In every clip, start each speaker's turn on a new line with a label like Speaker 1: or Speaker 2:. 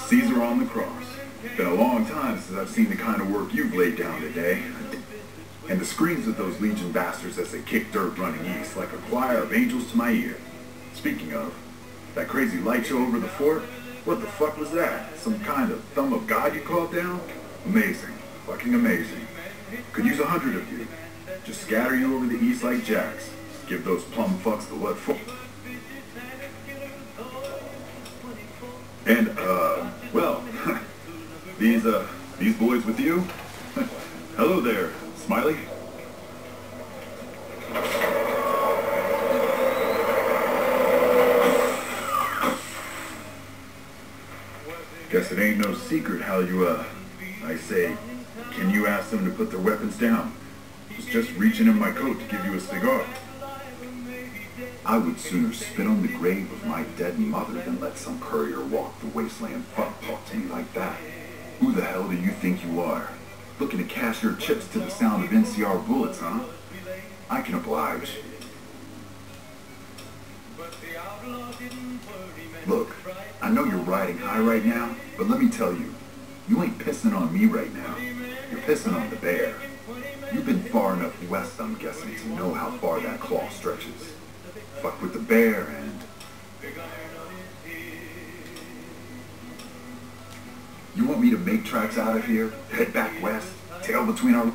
Speaker 1: Caesar on the cross. Been a long time since I've seen the kind of work you've laid down today. And the screams of those Legion bastards as they kick dirt running east like a choir of angels to my ear. Speaking of, that crazy light show over the fort, what the fuck was that? Some kind of thumb of God you called down? Amazing. Fucking amazing. Could use 100 of you. Just scatter you over the east like jacks. Give those plum fucks the what for. And, well, these boys with you? Hello there, Smiley. Guess it ain't no secret how you, I say, can you ask them to put their weapons down? Was just reaching in my coat to give you a cigar. I would sooner spit on the grave of my dead mother than let some courier walk the wasteland fuck talk to me like that. Who the hell do you think you are? Looking to cash your chips to the sound of NCR bullets, huh? I can oblige. Look, I know you're riding high right now, but let me tell you, you ain't pissing on me right now. You're pissing on the bear. You've been far enough west, I'm guessing, to know how far that claw stretches. Fuck with the bear and... You want me to make tracks out of here? Head back west? Tail between our...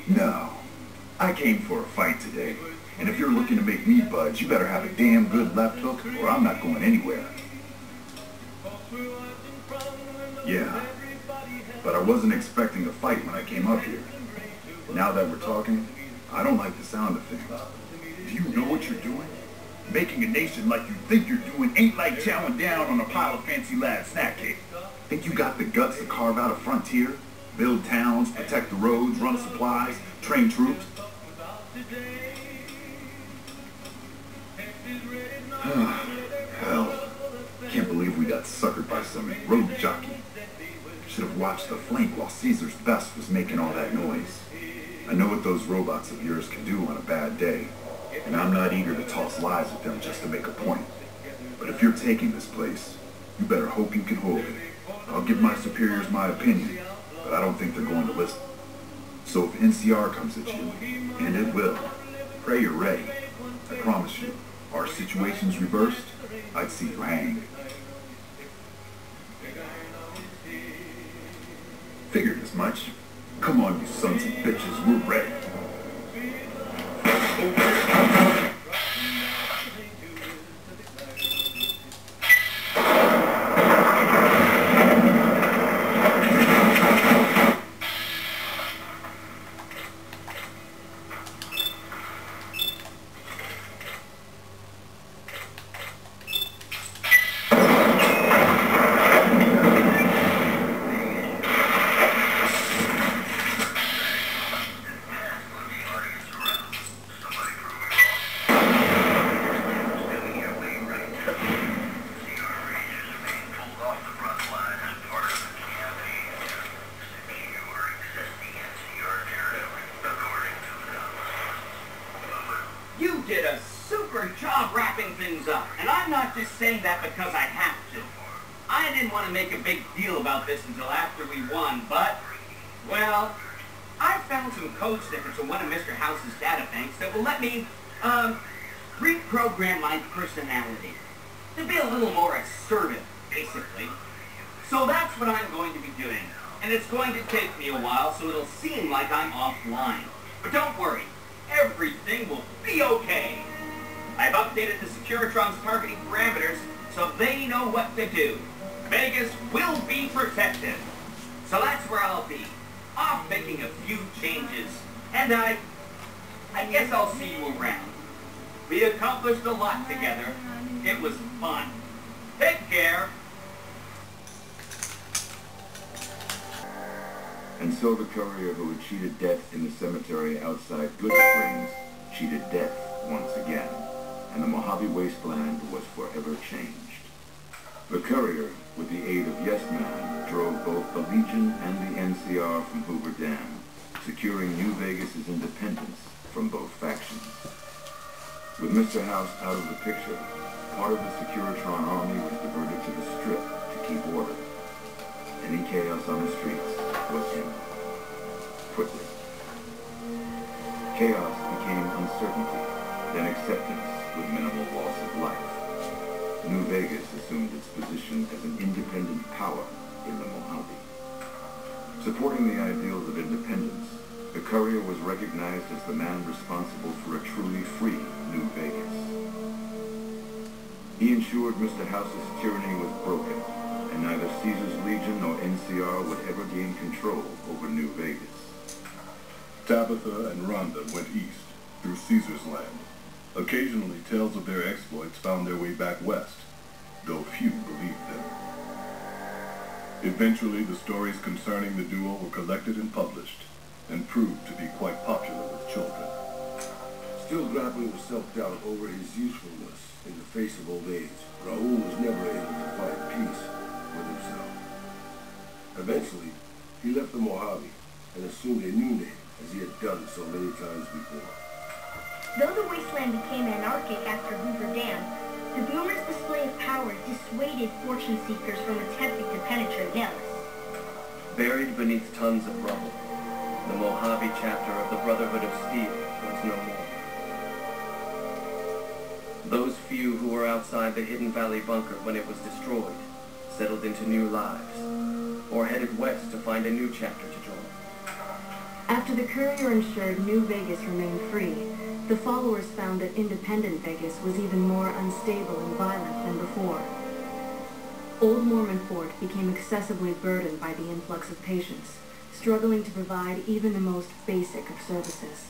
Speaker 1: No. I came for a fight today. And if you're looking to make me budge, you better have a damn good left hook or I'm not going anywhere. Yeah. But I wasn't expecting a fight when I came up here. Now that we're talking, I don't like the sound of things. Do you know what you're doing? Making a nation like you think you're doing ain't like chowing down on a pile of fancy lad snack cake. Think you got the guts to carve out a frontier? Build towns, protect the roads, run supplies, train troops? Hell, can't believe we got suckered by some road jockey. Should have watched the flank while Caesar's best was making all that noise. I know what those robots of yours can do on a bad day, and I'm not eager to toss lies at them just to make a point. But if you're taking this place, you better hope you can hold it. I'll give my superiors my opinion, but I don't think they're going to listen. So if NCR comes at you, and it will, pray you're ready. I promise you, our situation's reversed, I'd see you hang. Figured as much. Come on, you sons of bitches, we're ready.
Speaker 2: Did a super job wrapping things up, and I'm not just saying that because I have to. I didn't want to make a big deal about this until after we won, but, well, I found some code snippets from one of Mr. House's data banks that will let me, reprogram my personality to be a little more assertive, basically. So that's what I'm going to be doing, and it's going to take me a while, so it'll seem like I'm offline. But don't worry. Everything will be okay. I've updated the Securitron's targeting parameters so they know what to do. Vegas will be protected. So that's where I'll be. Off making a few changes. And I guess I'll see you around. We accomplished a lot together. It was fun. Take care.
Speaker 1: And so the courier who had cheated death in the cemetery outside Good Springs cheated death once again, and the Mojave Wasteland was forever changed. The courier, with the aid of Yes Man, drove both the Legion and the NCR from Hoover Dam, securing New Vegas's independence from both factions. With Mr. House out of the picture, part of the Securitron army was diverted to the Strip to keep order. Any chaos on the streets was ended. Quickly. Chaos became uncertainty, then acceptance with minimal loss of life. New Vegas assumed its position as an independent power in the Mojave. Supporting the ideals of independence, the Courier was recognized as the man responsible for a truly free New Vegas. He ensured Mr. House's tyranny was broken, and neither Caesar's Legion nor NCR would ever gain control over New Vegas.
Speaker 3: Tabitha and Rhonda went east, through Caesar's land. Occasionally, tales of their exploits found their way back west, though few believed them. Eventually, the stories concerning the duo were collected and published, and proved to be quite popular with children.
Speaker 4: Still grappling with self-doubt over his usefulness in the face of old age, Raoul was never able to find peace with himself. Eventually, he left the Mojave and assumed a new name, as he had done so many times before.
Speaker 5: Though the wasteland became anarchic after Hoover Dam, the Boomers' display of power dissuaded fortune seekers from attempting to penetrate Nellis.
Speaker 6: Buried beneath tons of rubble, the Mojave chapter of the Brotherhood of Steel was no more. Those few who were outside the Hidden Valley bunker when it was destroyed settled into new lives, or headed west to find a new chapter to join.
Speaker 7: After the Courier ensured New Vegas remained free, the followers found that independent Vegas was even more unstable and violent than before. Old Mormon Fort became excessively burdened by the influx of patients, struggling to provide even the most basic of services.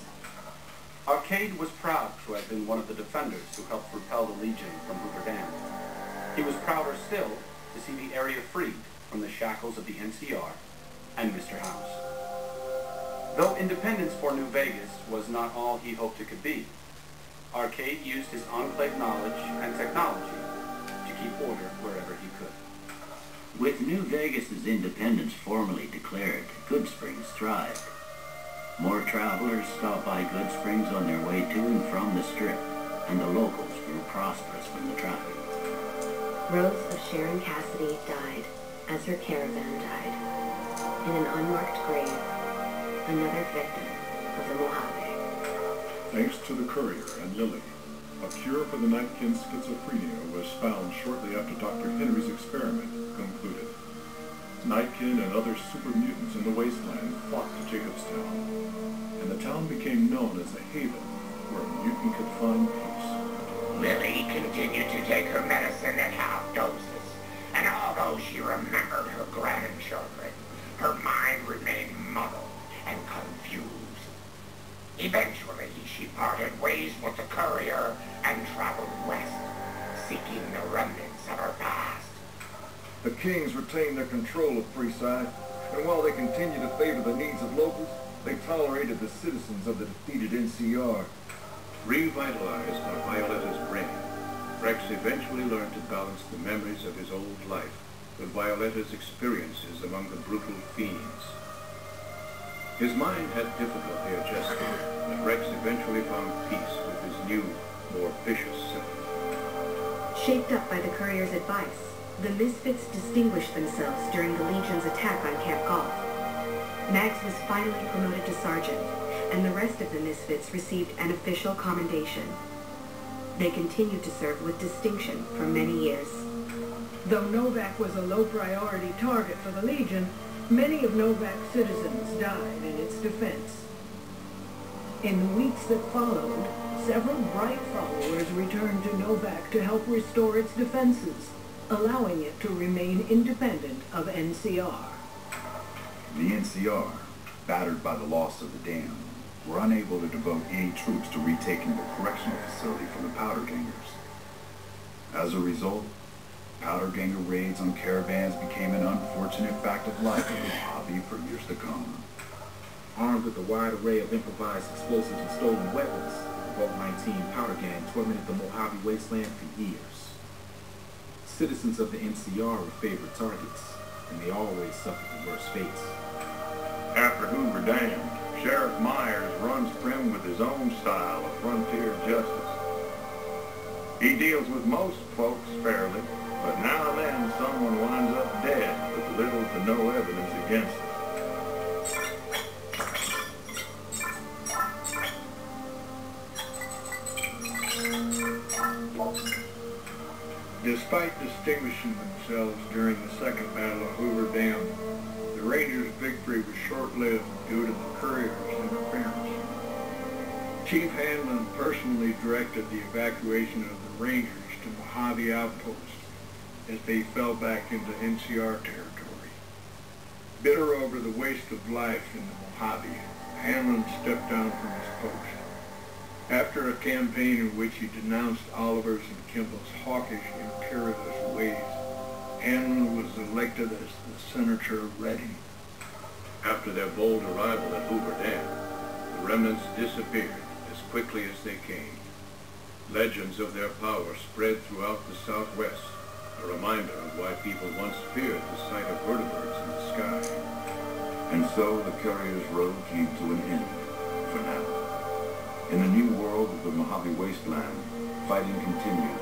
Speaker 8: Arcade was proud to have been one of the defenders who helped repel the Legion from Hoover Dam. He was prouder still to see the area freed from the shackles of the NCR and Mr. House. Though independence for New Vegas was not all he hoped it could be, Arcade used his enclave knowledge and technology to keep order wherever he could.
Speaker 2: With New Vegas's independence formally declared, Goodsprings thrived. More travelers stopped by Goodsprings on their way to and from the Strip, and the locals grew prosperous from the traffic.
Speaker 7: Rose of Sharon Cassidy died as her caravan died. In an unmarked grave, another victim of the Mojave.
Speaker 3: Thanks to the Courier and Lily, a cure for the Nightkin schizophrenia was found shortly after Dr. Henry's experiment concluded. Nightkin and other super mutants in the wasteland flocked to Jacobstown, and the town became known as a haven where a mutant could find peace.
Speaker 9: Lily continued to take her medicine at half doses, and although she remembered her grandchildren, her mind remained muddled and confused. Eventually, she parted ways with the Courier and traveled west, seeking the remnants of her past.
Speaker 4: The Kings retained their control of Freeside, and while they continued to favor the needs of locals, they tolerated the citizens of the defeated NCR.
Speaker 10: Revitalized by Violetta's brain, Rex eventually learned to balance the memories of his old life with Violetta's experiences among the brutal fiends. His mind had difficulty adjusting, and Rex eventually found peace with his new, more vicious self.
Speaker 7: Shaped up by the Courier's advice, the Misfits distinguished themselves during the Legion's attack on Camp Golf. Max was finally promoted to sergeant, and the rest of the Misfits received an official commendation. They continued to serve with distinction for many years.
Speaker 11: Though Novak was a low-priority target for the Legion, many of Novak's citizens died in its defense. In the weeks that followed, several bright followers returned to Novak to help restore its defenses, allowing it to remain independent of NCR.
Speaker 1: The NCR, battered by the loss of the dam, were unable to devote any troops to retaking the correctional facility from the Powder Gangers. As a result, Powder Ganger raids on caravans became an unfortunate fact of life in the Mojave for years to come.
Speaker 12: Armed with a wide array of improvised explosives and stolen weapons, the Vault 19 Powder Gang tormented the Mojave wasteland for years. Citizens of the NCR were favored targets, and they always suffered the worst fates.
Speaker 10: After Hoover Dam, Sheriff Myers runs Prim with his own style of frontier justice. He deals with most folks fairly, but now and then someone winds up dead with little to no evidence against them.
Speaker 13: Despite distinguishing themselves during the Second Battle of Hoover Dam, the Rangers' victory was short-lived due to the courier's interference. Chief Hanlon personally directed the evacuation of the Rangers to Mojave Outpost as they fell back into NCR territory. Bitter over the waste of life in the Mojave, Hanlon stepped down from his post. After a campaign in which he denounced Oliver's and Kimball's hawkish, imperialist ways, Hanlon was elected as the Senator of Reading.
Speaker 10: After their bold arrival at Hoover Dam, the remnants disappeared as quickly as they came. Legends of their power spread throughout the Southwest, a reminder of why people once feared the sight of vertebrates in the sky.
Speaker 1: And so the Courier's Road came to an end, for now. In the new world of the Mojave Wasteland, fighting continued,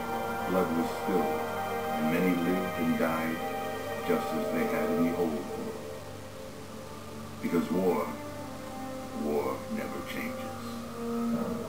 Speaker 1: blood was spilled, and many lived and died just as they had in the old world. Because war never changes.